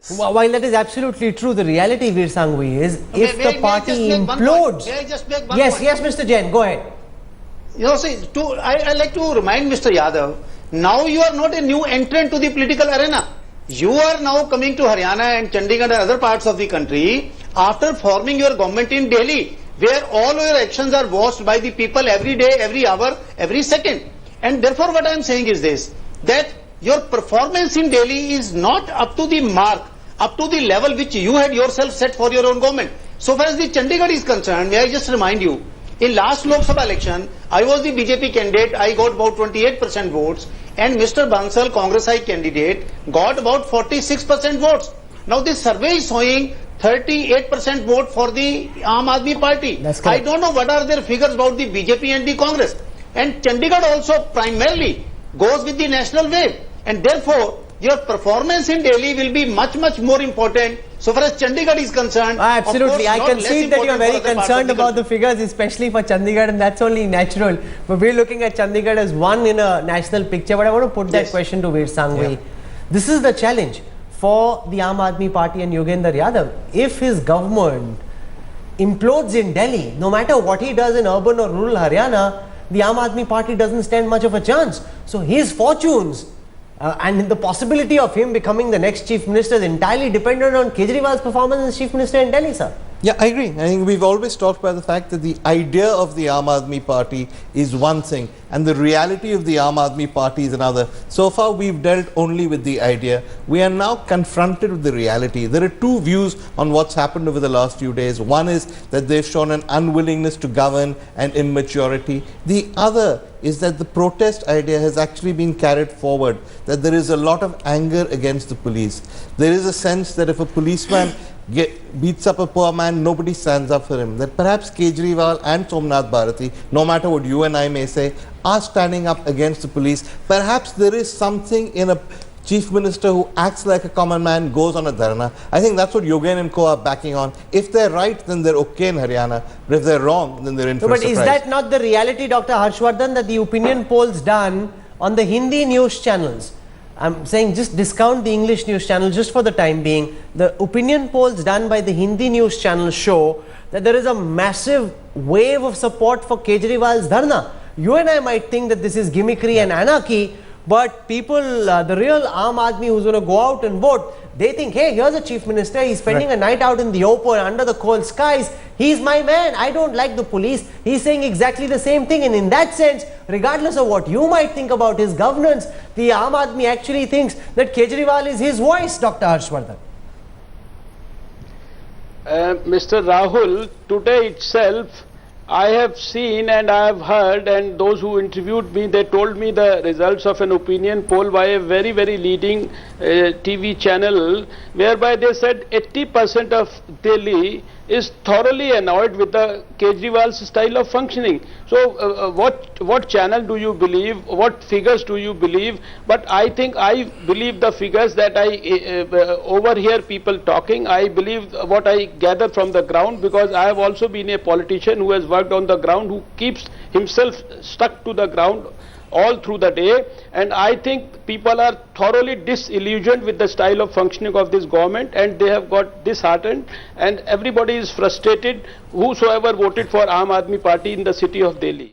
While that is absolutely true, the reality, Veer Sanghvi, is if the party implodes. May I just make one yes, point? yes, Mr. Jain, go ahead. You know, see, I like to remind Mr. Yadav, now you are not a new entrant to the political arena. You are now coming to Haryana and Chandigarh and other parts of the country after forming your government in Delhi, where all your actions are watched by the people every day, every hour, every second. And therefore what I am saying is this, that your performance in Delhi is not up to the mark, up to the level which you had yourself set for your own government. So far as the Chandigarh is concerned, may I just remind you, in last Lok Sabha election, I was the BJP candidate, I got about 28% votes, and Mr. Bansal, Congress High candidate, got about 46% votes. Now this survey is showing 38% vote for the Aam Aadmi Party. That's correct. I don't know what are their figures about the BJP and the Congress. And Chandigarh also primarily goes with the national wave. And therefore, your performance in Delhi will be much, much more important so far as Chandigarh is concerned. Absolutely. I concede that you are very concerned about the figures, especially for Chandigarh, and that's only natural. But we're looking at Chandigarh as one in a national picture. But I want to put that question to Veer Sanghvi. Yeah. This is the challenge for the Aam Aadmi Party and Yogendra Yadav. If his government implodes in Delhi, no matter what he does in urban or rural Haryana, the Aam Aadmi Party doesn't stand much of a chance. So his fortunes and the possibility of him becoming the next chief minister is entirely dependent on Kejriwal's performance as chief minister in Delhi, sir. Yeah, I agree. I think we've always talked about the fact that the idea of the Aam Aadmi Party is one thing and the reality of the Aam Aadmi Party is another. So far we've dealt only with the idea. We are now confronted with the reality. There are two views on what's happened over the last few days. One is that they've shown an unwillingness to govern and immaturity. The other is that the protest idea has actually been carried forward, that there is a lot of anger against the police. There is a sense that if a policeman beats up a poor man, nobody stands up for him. That perhaps Kejriwal and Somnath Bharati, no matter what you and I may say, are standing up against the police. Perhaps there is something in a chief minister who acts like a common man, goes on a dharna. I think that's what Yogen and co are backing on. If they're right, then they're okay in Haryana. But if they're wrong, then they're in for a surprise. But is that not the reality, Dr. Harshvardhan, that the opinion polls done on the Hindi news channels, I'm saying just discount the English news channel just for the time being, the opinion polls done by the Hindi news channel show that there is a massive wave of support for Kejriwal's dharna. You and I might think that this is gimmickry and anarchy, but people, the real Aam Aadmi who's going to go out and vote, they think, hey, here's a chief minister, he's spending a night out in the open under the cold skies, he's my man, I don't like the police. He's saying exactly the same thing, and in that sense, regardless of what you might think about his governance, the Aam Aadmi actually thinks that Kejriwal is his voice, Dr. Harshvardhan. Mr. Rahul, today itself, I have seen and I have heard, and those who interviewed me, they told me the results of an opinion poll by a very, very leading TV channel, whereby they said 80% of Delhi is thoroughly annoyed with the Kejriwal's style of functioning. So what channel do you believe, what figures do you believe? But I think I believe the figures that I overhear people talking. I believe what I gather from the ground, because I have also been a politician who has worked on the ground, who keeps himself stuck to the ground all through the day, and I think people are thoroughly disillusioned with the style of functioning of this government, and they have got disheartened, and everybody is frustrated, whosoever voted for Aam Aadmi Party in the city of Delhi.